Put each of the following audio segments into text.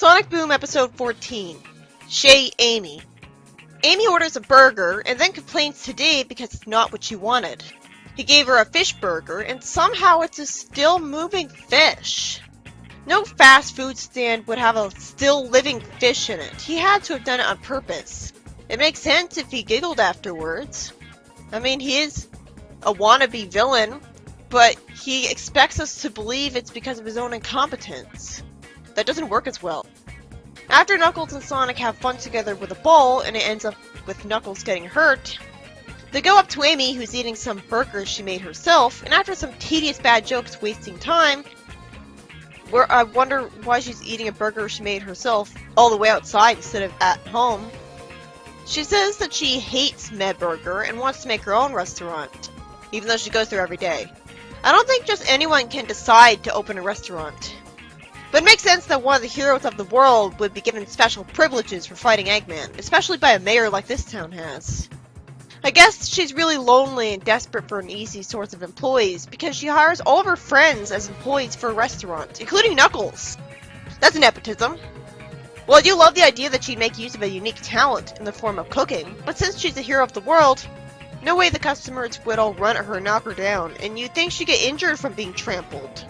Sonic Boom Episode 14. Shay Amy. Amy orders a burger and then complains to Dave because it's not what she wanted. He gave her a fish burger and somehow it's a still moving fish. No fast food stand would have a still living fish in it. He had to have done it on purpose. It makes sense if he giggled afterwards. I mean, he is a wannabe villain, but he expects us to believe it's because of his own incompetence. That doesn't work as well. After Knuckles and Sonic have fun together with a ball, and it ends up with Knuckles getting hurt, they go up to Amy, who's eating some burgers she made herself, and after some tedious bad jokes wasting time, where I wonder why she's eating a burger she made herself all the way outside instead of at home, she says that she hates Medburger and wants to make her own restaurant, even though she goes there every day. I don't think just anyone can decide to open a restaurant. But it makes sense that one of the heroes of the world would be given special privileges for fighting Eggman, especially by a mayor like this town has. I guess she's really lonely and desperate for an easy source of employees because she hires all of her friends as employees for a restaurant, including Knuckles. That's nepotism. Well, I do love the idea that she'd make use of a unique talent in the form of cooking, but since she's a hero of the world, no way the customers would all run at her and knock her down, and you'd think she'd get injured from being trampled.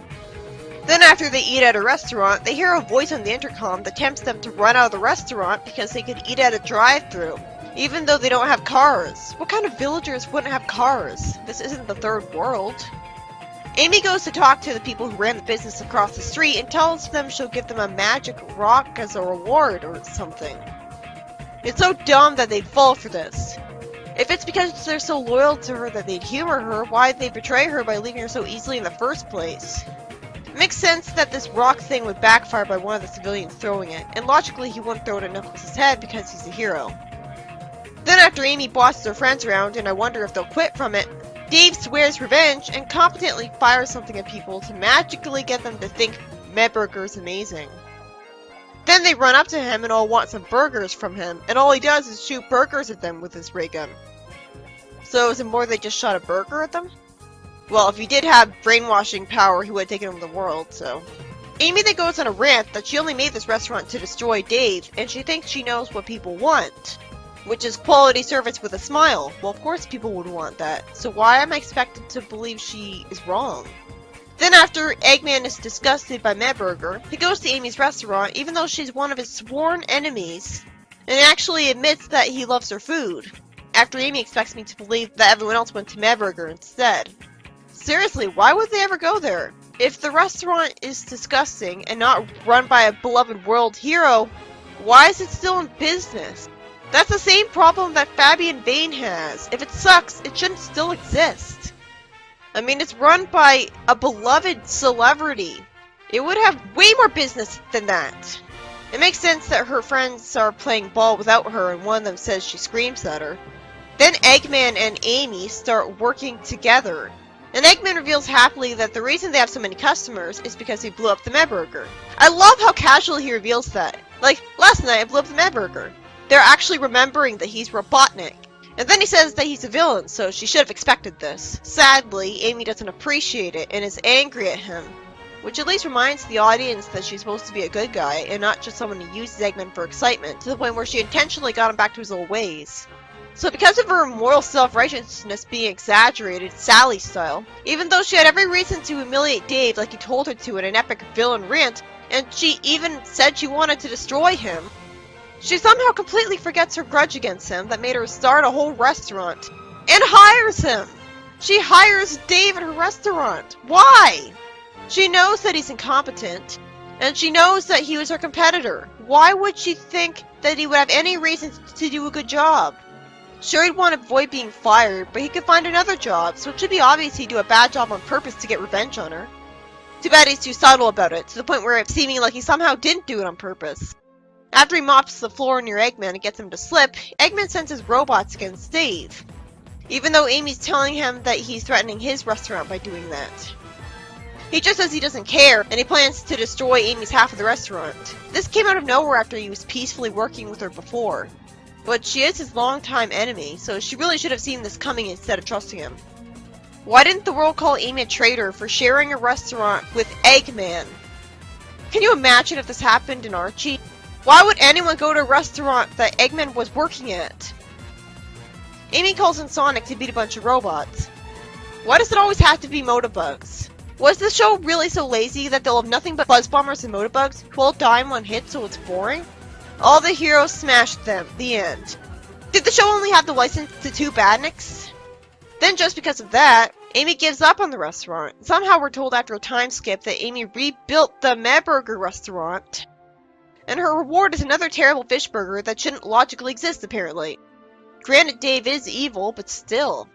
Then after they eat at a restaurant, they hear a voice on the intercom that tempts them to run out of the restaurant because they could eat at a drive-thru, even though they don't have cars. What kind of villagers wouldn't have cars? This isn't the third world. Amy goes to talk to the people who ran the business across the street and tells them she'll give them a magic rock as a reward or something. It's so dumb that they'd fall for this. If it's because they're so loyal to her that they'd humor her, why'd they betray her by leaving her so easily in the first place? It makes sense that this rock thing would backfire by one of the civilians throwing it, and logically he wouldn't throw it at Knuckles' head because he's a hero. Then after Amy bosses her friends around, and I wonder if they'll quit from it, Dave swears revenge and competently fires something at people to magically get them to think Medburger's amazing. Then they run up to him and all want some burgers from him, and all he does is shoot burgers at them with his ray gun. So is it more they just shot a burger at them? Well, if he did have brainwashing power, he would have taken over the world, so... Amy then goes on a rant that she only made this restaurant to destroy Dave, and she thinks she knows what people want, which is quality service with a smile. Well, of course people would want that, so why am I expected to believe she is wrong? Then after Eggman is disgusted by Medburger, he goes to Amy's restaurant even though she's one of his sworn enemies, and actually admits that he loves her food, after Amy expects me to believe that everyone else went to Medburger instead. Seriously, why would they ever go there? If the restaurant is disgusting and not run by a beloved world hero, why is it still in business? That's the same problem that Fabian Bane has. If it sucks, it shouldn't still exist. I mean, it's run by a beloved celebrity. It would have way more business than that. It makes sense that her friends are playing ball without her and one of them says she screams at her. Then Eggman and Amy start working together. And Eggman reveals happily that the reason they have so many customers is because he blew up the Medburger. I love how casually he reveals that. Like, last night I blew up the Medburger. They're actually remembering that he's Robotnik. And then he says that he's a villain, so she should have expected this. Sadly, Amy doesn't appreciate it and is angry at him, which at least reminds the audience that she's supposed to be a good guy and not just someone who uses Eggman for excitement, to the point where she intentionally got him back to his old ways. So because of her moral self-righteousness being exaggerated, Sally style, even though she had every reason to humiliate Dave like he told her to in an epic villain rant, and she even said she wanted to destroy him, she somehow completely forgets her grudge against him that made her start a whole restaurant, and hires him! She hires Dave at her restaurant! Why? She knows that he's incompetent, and she knows that he was her competitor. Why would she think that he would have any reason to do a good job? Sure, he'd want to avoid being fired, but he could find another job, so it should be obvious he'd do a bad job on purpose to get revenge on her. Too bad he's too subtle about it, to the point where it's seeming like he somehow didn't do it on purpose. After he mops the floor near Eggman and gets him to slip, Eggman sends his robots against Dave, even though Amy's telling him that he's threatening his restaurant by doing that. He just says he doesn't care, and he plans to destroy Amy's half of the restaurant. This came out of nowhere after he was peacefully working with her before. But she is his longtime enemy, so she really should have seen this coming instead of trusting him. Why didn't the world call Amy a traitor for sharing a restaurant with Eggman? Can you imagine if this happened in Archie? Why would anyone go to a restaurant that Eggman was working at? Amy calls in Sonic to beat a bunch of robots. Why does it always have to be Motobugs? Was this show really so lazy that they'll have nothing but Buzz Bombers and Motobugs who all die in one hit so it's boring? All the heroes smashed them. The end. Did the show only have the license to 2 badniks? Then just because of that, Amy gives up on the restaurant. Somehow we're told after a time skip that Amy rebuilt the Medburger restaurant. And her reward is another terrible fish burger that shouldn't logically exist apparently. Granted, Dave is evil, but still.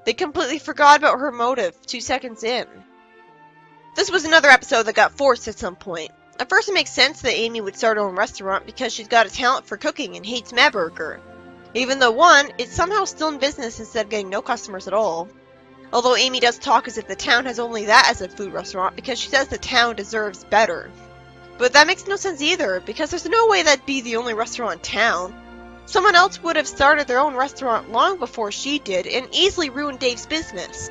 They completely forgot about her motive 2 seconds in. This was another episode that got forced at some point. At first it makes sense that Amy would start her own restaurant because she's got a talent for cooking and hates Medburger. Even though one, it's somehow still in business instead of getting no customers at all. Although Amy does talk as if the town has only that as a food restaurant because she says the town deserves better. But that makes no sense either, because there's no way that'd be the only restaurant in town. Someone else would have started their own restaurant long before she did and easily ruined Dave's business.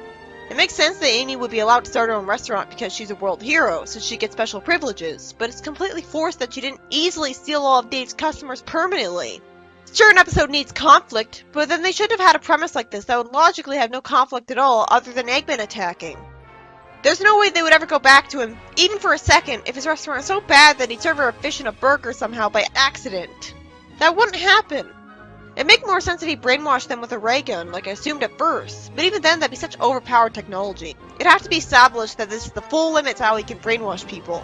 It makes sense that Amy would be allowed to start her own restaurant because she's a world hero, so she gets special privileges, but it's completely forced that she didn't easily steal all of Dave's customers permanently. Sure, an episode needs conflict, but then they should have had a premise like this that would logically have no conflict at all other than Eggman attacking. There's no way they would ever go back to him, even for a second, if his restaurant is so bad that he'd serve her a fish and a burger somehow by accident. That wouldn't happen. It'd make more sense if he brainwashed them with a ray gun, like I assumed at first, but even then that'd be such overpowered technology. It'd have to be established that this is the full limit to how he can brainwash people.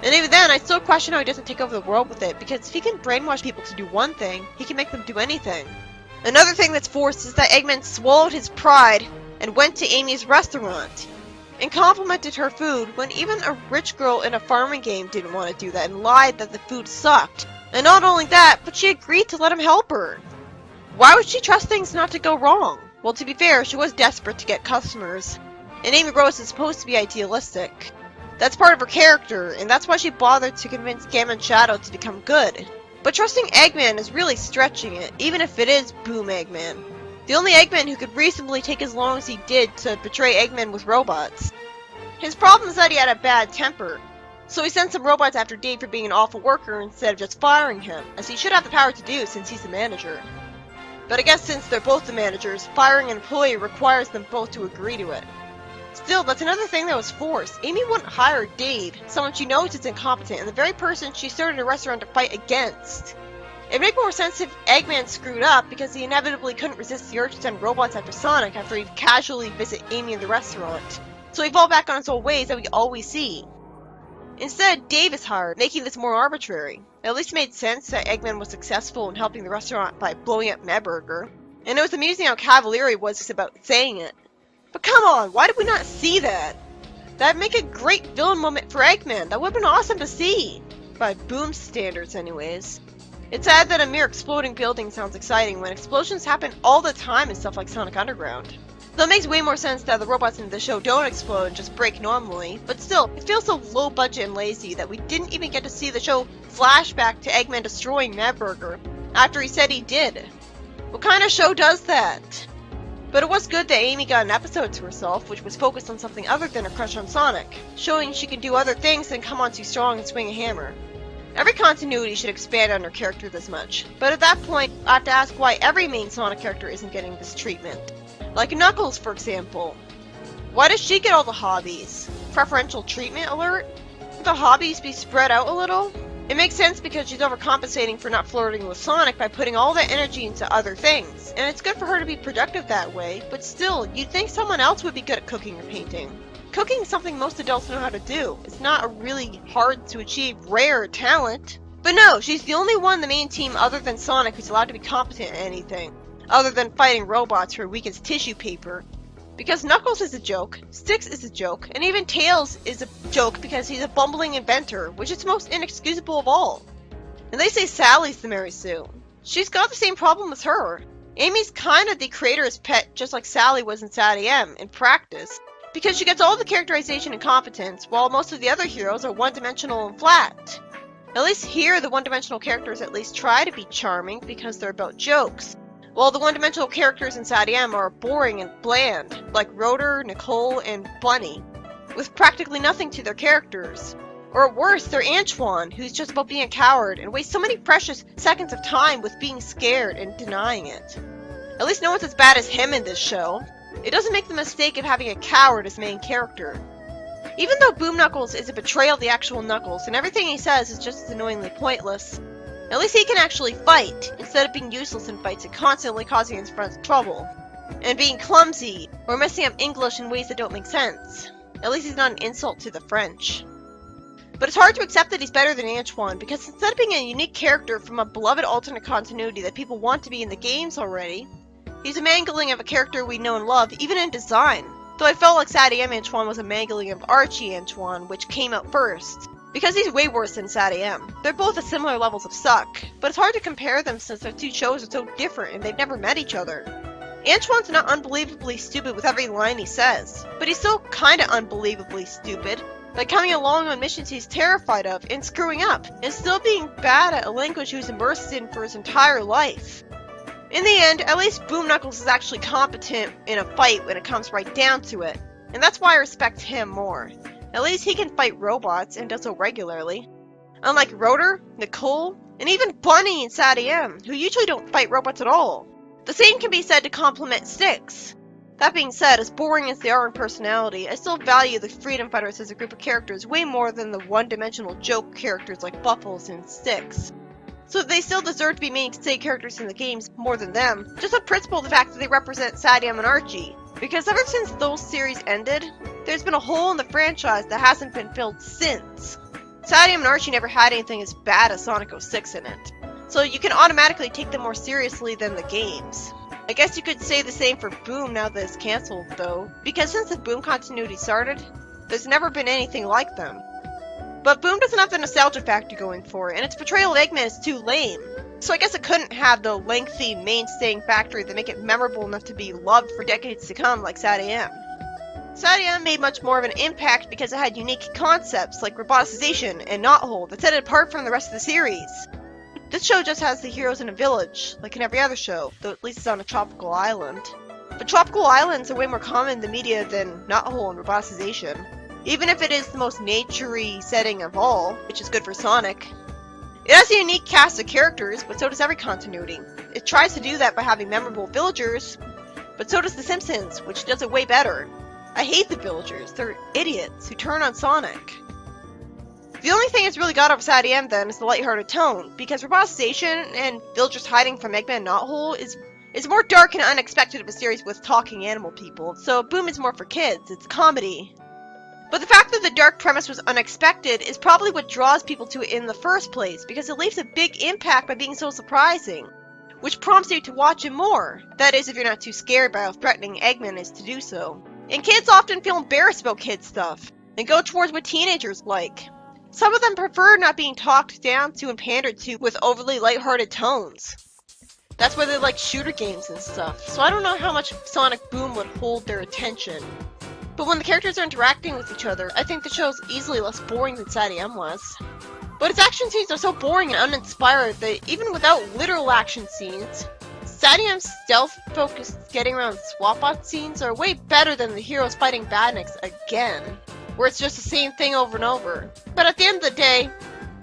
And even then, I still question how he doesn't take over the world with it, because if he can brainwash people to do one thing, he can make them do anything. Another thing that's forced is that Eggman swallowed his pride and went to Amy's restaurant and complimented her food when even a rich girl in a farming game didn't want to do that and lied that the food sucked. And not only that, but she agreed to let him help her. Why would she trust things not to go wrong? Well, to be fair, she was desperate to get customers. And Amy Rose is supposed to be idealistic. That's part of her character, and that's why she bothered to convince Gammon Shadow to become good. But trusting Eggman is really stretching it, even if it is Boom Eggman. The only Eggman who could reasonably take as long as he did to betray Eggman with robots. His problem is that he had a bad temper. So he sent some robots after Dave for being an awful worker instead of just firing him, as he should have the power to do since he's the manager. But I guess since they're both the managers, firing an employee requires them both to agree to it. Still, that's another thing that was forced. Amy wouldn't hire Dave, someone she knows is incompetent, and the very person she started a restaurant to fight against. It'd make more sense if Eggman screwed up because he inevitably couldn't resist the urge to send robots after Sonic after he'd casually visit Amy in the restaurant. So he fell back on his old ways that we always see. Instead, Dave is hired, making this more arbitrary. It at least made sense that Eggman was successful in helping the restaurant by blowing up Medburger, and it was amusing how cavalier he was about saying it. But come on, why did we not see that? That'd make a great villain moment for Eggman. That would've been awesome to see. By Boom standards anyways. It's sad that a mere exploding building sounds exciting when explosions happen all the time in stuff like Sonic Underground. Though it makes way more sense that the robots in the show don't explode and just break normally, but still, it feels so low budget and lazy that we didn't even get to see the show flashback to Eggman destroying Medburger after he said he did. What kind of show does that? But it was good that Amy got an episode to herself, which was focused on something other than her crush on Sonic, showing she can do other things than come on too strong and swing a hammer. Every continuity should expand on her character this much, but at that point, I have to ask why every main Sonic character isn't getting this treatment. Like Knuckles, for example. Why does she get all the hobbies? Preferential treatment alert? Would the hobbies be spread out a little? It makes sense because she's overcompensating for not flirting with Sonic by putting all that energy into other things, and it's good for her to be productive that way, but still, you'd think someone else would be good at cooking or painting. Cooking is something most adults know how to do. It's not a really hard to achieve rare talent. But no, she's the only one in the main team other than Sonic who's allowed to be competent at anything, other than fighting robots who are weak as tissue paper. Because Knuckles is a joke, Styx is a joke, and even Tails is a joke because he's a bumbling inventor, which is most inexcusable of all. And they say Sally's the Mary Sue. She's got the same problem as her. Amy's kind of the creator's pet, just like Sally was in SatAM, in practice, because she gets all the characterization and competence, while most of the other heroes are one-dimensional and flat. At least here, the one-dimensional characters at least try to be charming because they're about jokes, while the one-dimensional characters in SatAM are boring and bland, like Rotor, Nicole, and Bunny, with practically nothing to their characters. Or worse, they're Antoine, who's just about being a coward and wastes so many precious seconds of time with being scared and denying it. At least no one's as bad as him in this show. It doesn't make the mistake of having a coward as main character. Even though Boom Knuckles is a betrayal of the actual Knuckles, and everything he says is just as annoyingly pointless, at least he can actually fight, instead of being useless in fights and constantly causing his friends trouble. And being clumsy, or messing up English in ways that don't make sense. At least he's not an insult to the French. But it's hard to accept that he's better than Antoine, because instead of being a unique character from a beloved alternate continuity that people want to be in the games already, he's a mangling of a character we know and love, even in design. Though I felt like SatAM Antoine was a mangling of Archie Antoine, which came out first. Because he's way worse than SatAM. They're both at similar levels of suck, but it's hard to compare them since their two shows are so different and they've never met each other. Antoine's not unbelievably stupid with every line he says, but he's still kinda unbelievably stupid. Like coming along on missions he's terrified of, and screwing up, and still being bad at a language he was immersed in for his entire life. In the end, at least Boom Knuckles is actually competent in a fight when it comes right down to it, and that's why I respect him more. At least he can fight robots, and does so regularly. Unlike Rotor, Nicole, and even Bunny and SatAM, who usually don't fight robots at all. The same can be said to compliment Styx. That being said, as boring as they are in personality, I still value the Freedom Fighters as a group of characters way more than the one-dimensional joke characters like Buffles and Styx. So they still deserve to be mainstay characters in the games more than them, just on principle the fact that they represent SatAM and Archie. Because ever since those series ended, there's been a hole in the franchise that hasn't been filled since. SatAM and Archie never had anything as bad as Sonic 06 in it, so you can automatically take them more seriously than the games. I guess you could say the same for Boom now that it's cancelled, though, because since the Boom continuity started, there's never been anything like them. But Boom doesn't have the nostalgia factor going for it, and its portrayal of Eggman is too lame. So I guess it couldn't have the lengthy, main-staying factor that make it memorable enough to be loved for decades to come like SatAM. SatAM made much more of an impact because it had unique concepts like roboticization and knothole that set it apart from the rest of the series. This show just has the heroes in a village, like in every other show, though at least it's on a tropical island. But tropical islands are way more common in the media than knothole and roboticization. Even if it is the most nature-y setting of all, which is good for Sonic. It has a unique cast of characters, but so does every continuity. It tries to do that by having memorable villagers, but so does The Simpsons, which does it way better. I hate the villagers, they're idiots who turn on Sonic. The only thing it's really got over SatAM then is the lighthearted tone, because roboticization and villagers hiding from Eggman and knothole is more dark and unexpected of a series with talking animal people, so Boom is more for kids, it's comedy. But the fact that the dark premise was unexpected is probably what draws people to it in the first place, because it leaves a big impact by being so surprising, which prompts you to watch it more. That is, if you're not too scared by how threatening Eggman is to do so. And kids often feel embarrassed about kid stuff, and go towards what teenagers like. Some of them prefer not being talked down to and pandered to with overly lighthearted tones. That's why they like shooter games and stuff, so I don't know how much Sonic Boom would hold their attention. But when the characters are interacting with each other, I think the show's easily less boring than SatAM was. But its action scenes are so boring and uninspired that even without literal action scenes, SatAM's stealth-focused getting around swap-out scenes are way better than the heroes fighting badniks again, where it's just the same thing over and over. But at the end of the day,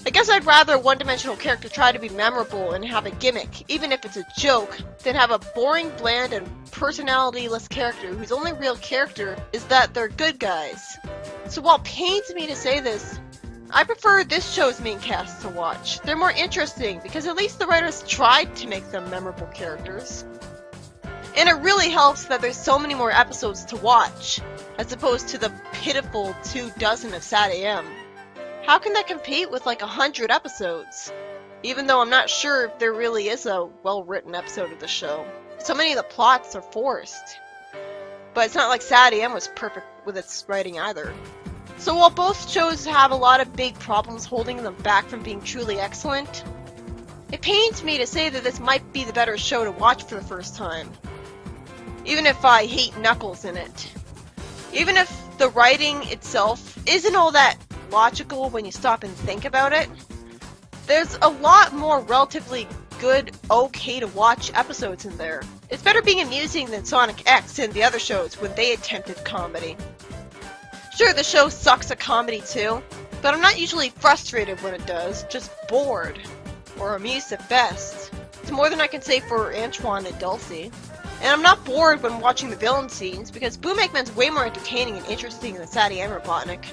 I guess I'd rather a one-dimensional character try to be memorable and have a gimmick, even if it's a joke, than have a boring, bland, and personality-less character whose only real character is that they're good guys. So while it pains me to say this, I prefer this show's main cast to watch. They're more interesting, because at least the writers tried to make them memorable characters. And it really helps that there's so many more episodes to watch, as opposed to the pitiful 24 of SatAM. How can that compete with like 100 episodes? Even though I'm not sure if there really is a well-written episode of the show. So many of the plots are forced. But it's not like SatAM was perfect with its writing either. So while both shows have a lot of big problems holding them back from being truly excellent, it pains me to say that this might be the better show to watch for the first time. Even if I hate Knuckles in it. Even if the writing itself isn't all that logical when you stop and think about it, there's a lot more relatively good, okay to watch episodes in there. It's better being amusing than Sonic X and the other shows when they attempted comedy. Sure, the show sucks at comedy too, But I'm not usually frustrated when it does, just bored. Or amused at best. It's more than I can say for Antoine and Dulcie. And I'm not bored when watching the villain scenes, because Boom Eggman's way more entertaining and interesting than SatAM Robotnik,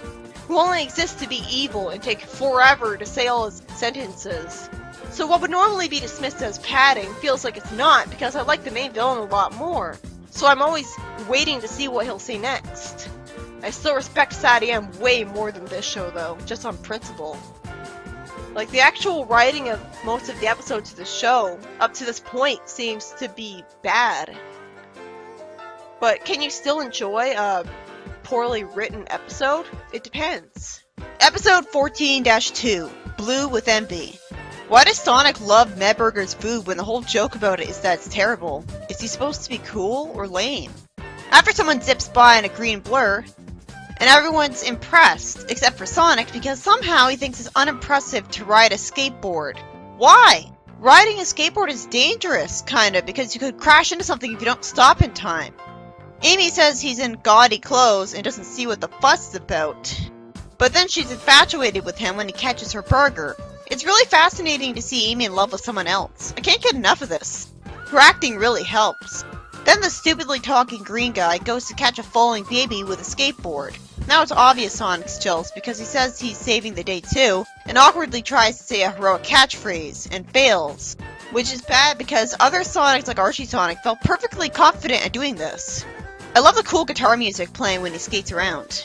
who only exists to be evil and take forever to say all his sentences. So what would normally be dismissed as padding feels like it's not, because I like the main villain a lot more. So I'm always waiting to see what he'll say next. I still respect SatAM way more than this show though, just on principle. Like, the actual writing of most of the episodes of the show, up to this point, seems to be bad. But can you still enjoy a poorly written episode? It depends. Episode 14-2, Blue with Envy. Why does Sonic love Medburger's food when the whole joke about it is that it's terrible? Is he supposed to be cool or lame? After someone zips by in a green blur, and everyone's impressed, except for Sonic, because somehow he thinks it's unimpressive to ride a skateboard. Why? Riding a skateboard is dangerous, kinda, because you could crash into something if you don't stop in time. Amy says he's in gaudy clothes and doesn't see what the fuss is about. But then she's infatuated with him when he catches her burger. It's really fascinating to see Amy in love with someone else. I can't get enough of this. Her acting really helps. Then the stupidly talking green guy goes to catch a falling baby with a skateboard. Now it's obvious Sonic's jealous because he says he's saving the day too, and awkwardly tries to say a heroic catchphrase, and fails. Which is bad because other Sonics like Archie Sonic felt perfectly confident at doing this. I love the cool guitar music playing when he skates around.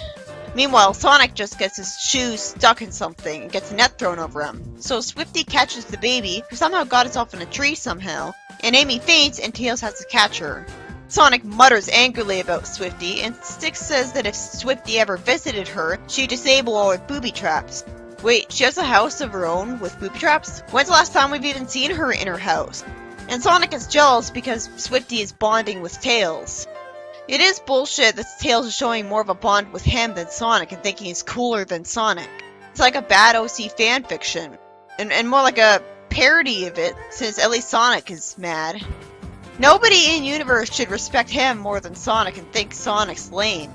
Meanwhile, Sonic just gets his shoes stuck in something and gets a net thrown over him. So Swifty catches the baby, who somehow got itself in a tree somehow, and Amy faints and Tails has to catch her. Sonic mutters angrily about Swifty, and Styx says that if Swifty ever visited her, she'd disable all her booby traps. Wait, she has a house of her own with booby traps? When's the last time we've even seen her in her house? And Sonic is jealous because Swifty is bonding with Tails. It is bullshit that Tails is showing more of a bond with him than Sonic and thinking he's cooler than Sonic. It's like a bad OC fanfiction. And more like a parody of it, since at least Sonic is mad. Nobody in universe should respect him more than Sonic and think Sonic's lame.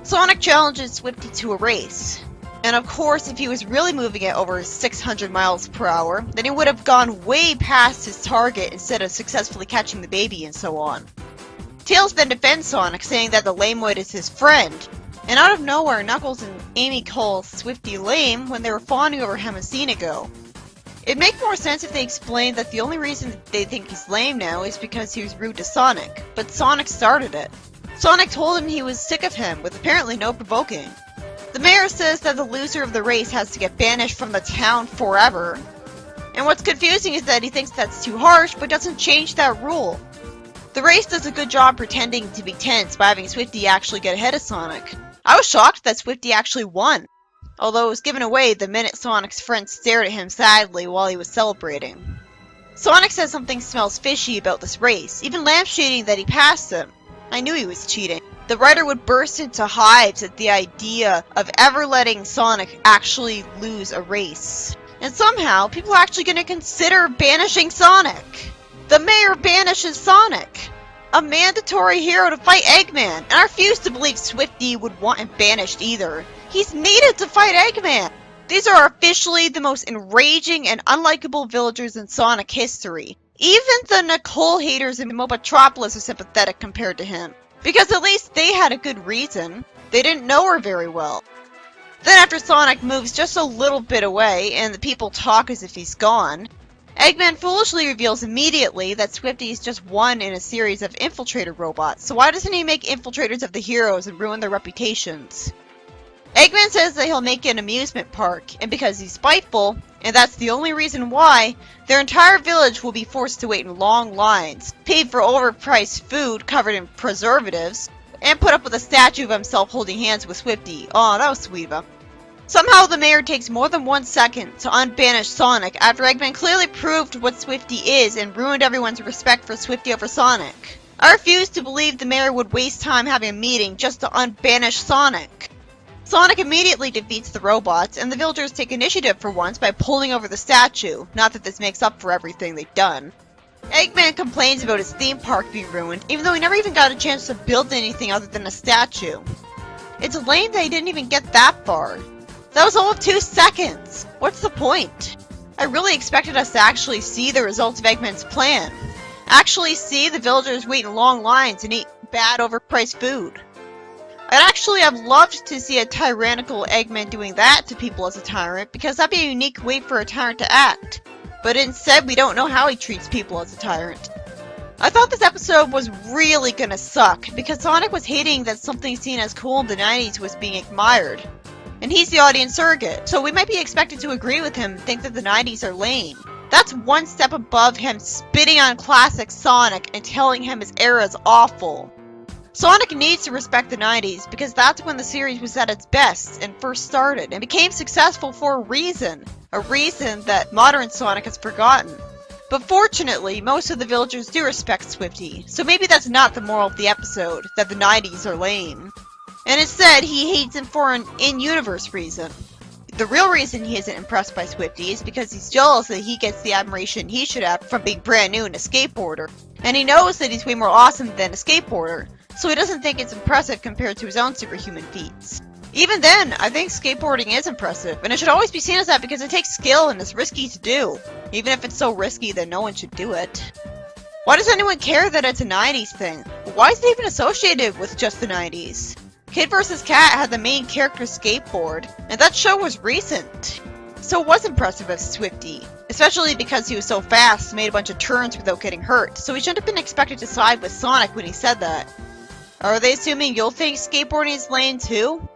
Sonic challenges Swifty to a race. And of course, if he was really moving at over 600 miles per hour, then he would have gone way past his target instead of successfully catching the baby and so on. Tails then defends Sonic, saying that the lamewood is his friend. And out of nowhere, Knuckles and Amy call Swifty lame when they were fawning over him a scene ago. It'd make more sense if they explained that the only reason they think he's lame now is because he was rude to Sonic, but Sonic started it. Sonic told him he was sick of him, with apparently no provoking. The mayor says that the loser of the race has to get banished from the town forever. And what's confusing is that he thinks that's too harsh, but doesn't change that rule. The race does a good job pretending to be tense by having Swifty actually get ahead of Sonic. I was shocked that Swifty actually won. Although it was given away the minute Sonic's friends stared at him sadly while he was celebrating. Sonic says something smells fishy about this race, even lampshading that he passed him. I knew he was cheating. The writer would burst into hives at the idea of ever letting Sonic actually lose a race. And somehow, people are actually going to consider banishing Sonic. The mayor banishes Sonic, a mandatory hero to fight Eggman, and I refuse to believe Swifty would want him banished either. He's needed to fight Eggman! These are officially the most enraging and unlikable villagers in Sonic history. Even the Nicole haters in Mobotropolis are sympathetic compared to him. Because at least they had a good reason. They didn't know her very well. Then after Sonic moves just a little bit away, and the people talk as if he's gone, Eggman foolishly reveals immediately that Swifty is just one in a series of infiltrator robots, so why doesn't he make infiltrators of the heroes and ruin their reputations? Eggman says that he'll make an amusement park, and because he's spiteful, and that's the only reason why, their entire village will be forced to wait in long lines, paid for overpriced food covered in preservatives, and put up with a statue of himself holding hands with Swifty. Aw, that was sweet of him. Somehow the mayor takes more than 1 second to unbanish Sonic after Eggman clearly proved what Swifty is and ruined everyone's respect for Swifty over Sonic. I refuse to believe the mayor would waste time having a meeting just to unbanish Sonic. Sonic immediately defeats the robots, and the villagers take initiative for once by pulling over the statue, not that this makes up for everything they've done. Eggman complains about his theme park being ruined, even though he never even got a chance to build anything other than a statue. It's lame that he didn't even get that far. That was all of 2 seconds! What's the point? I really expected us to actually see the results of Eggman's plan. Actually see the villagers wait in long lines and eat bad overpriced food. I'd actually have loved to see a tyrannical Eggman doing that to people as a tyrant, because that'd be a unique way for a tyrant to act. But instead, we don't know how he treats people as a tyrant. I thought this episode was really gonna suck, because Sonic was hating that something seen as cool in the 90s was being admired. And he's the audience surrogate, so we might be expected to agree with him and think that the 90s are lame. That's one step above him spitting on classic Sonic and telling him his era is awful. Sonic needs to respect the 90s because that's when the series was at its best and first started and became successful for a reason that modern Sonic has forgotten. But fortunately, most of the villagers do respect Swifty, so maybe that's not the moral of the episode, that the 90s are lame. And instead, he hates him for an in-universe reason. The real reason he isn't impressed by Swifty is because he's jealous that he gets the admiration he should have from being brand new and a skateboarder. And he knows that he's way more awesome than a skateboarder, so he doesn't think it's impressive compared to his own superhuman feats. Even then, I think skateboarding is impressive, and it should always be seen as that because it takes skill and is risky to do, even if it's so risky that no one should do it. Why does anyone care that it's a 90s thing? Why is it even associated with just the 90s? Kid vs. Kat had the main character skateboard, and that show was recent. So it was impressive as Swifty, especially because he was so fast and made a bunch of turns without getting hurt, so he shouldn't have been expected to side with Sonic when he said that. Are they assuming you'll think skateboarding is lame too?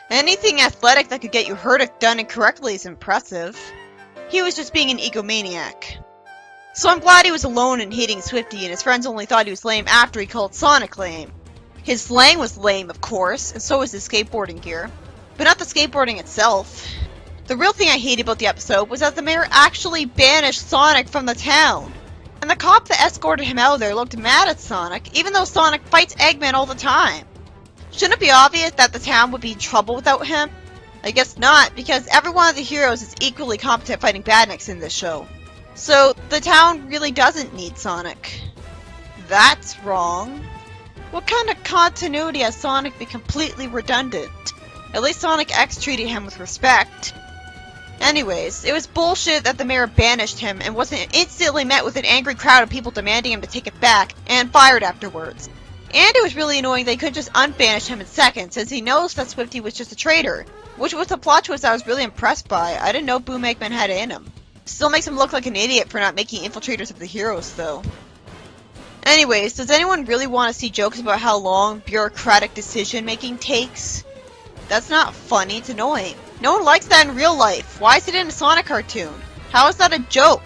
Anything athletic that could get you hurt if done incorrectly is impressive. He was just being an egomaniac. So I'm glad he was alone in hating Swifty and his friends only thought he was lame after he called Sonic lame. His slang was lame, of course, and so was his skateboarding gear. But not the skateboarding itself. The real thing I hated about the episode was that the mayor actually banished Sonic from the town. And the cop that escorted him out of there looked mad at Sonic, even though Sonic fights Eggman all the time. Shouldn't it be obvious that the town would be in trouble without him? I guess not, because every one of the heroes is equally competent fighting badniks in this show. So, the town really doesn't need Sonic. That's wrong. What kind of continuity has Sonic been completely redundant? At least Sonic X treated him with respect. Anyways, it was bullshit that the mayor banished him and wasn't instantly met with an angry crowd of people demanding him to take it back and fired afterwards. And it was really annoying they couldn't just unbanish him in seconds, since he knows that Swifty was just a traitor, which was a plot twist I was really impressed by. I didn't know Boom Eggman had it in him. Still makes him look like an idiot for not making infiltrators of the heroes, though. Anyways, does anyone really want to see jokes about how long bureaucratic decision-making takes? That's not funny, it's annoying. No one likes that in real life. Why is it in a Sonic cartoon? How is that a joke?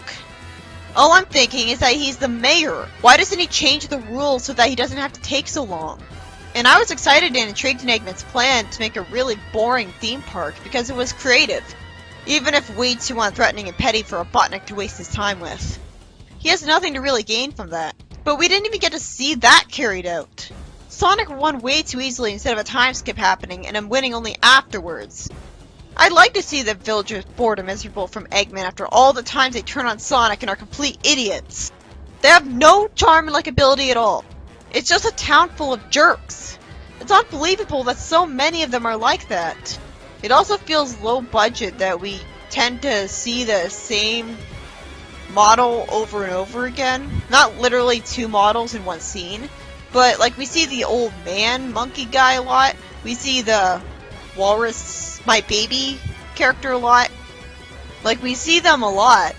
All I'm thinking is that he's the mayor. Why doesn't he change the rules so that he doesn't have to take so long? And I was excited and intrigued in Eggman's plan to make a really boring theme park because it was creative, even if way too unthreatening and petty for a botnik to waste his time with. He has nothing to really gain from that. But we didn't even get to see that carried out. Sonic won way too easily instead of a time skip happening and him winning only afterwards. I'd like to see the villagers bored and miserable from Eggman after all the times they turn on Sonic and are complete idiots. They have no charm and likability at all. It's just a town full of jerks. It's unbelievable that so many of them are like that. It also feels low budget that we tend to see the same model over and over again. Not literally 2 models in one scene, but like we see the old man monkey guy a lot. We see the walrus my baby character a lot. Like we see them a lot.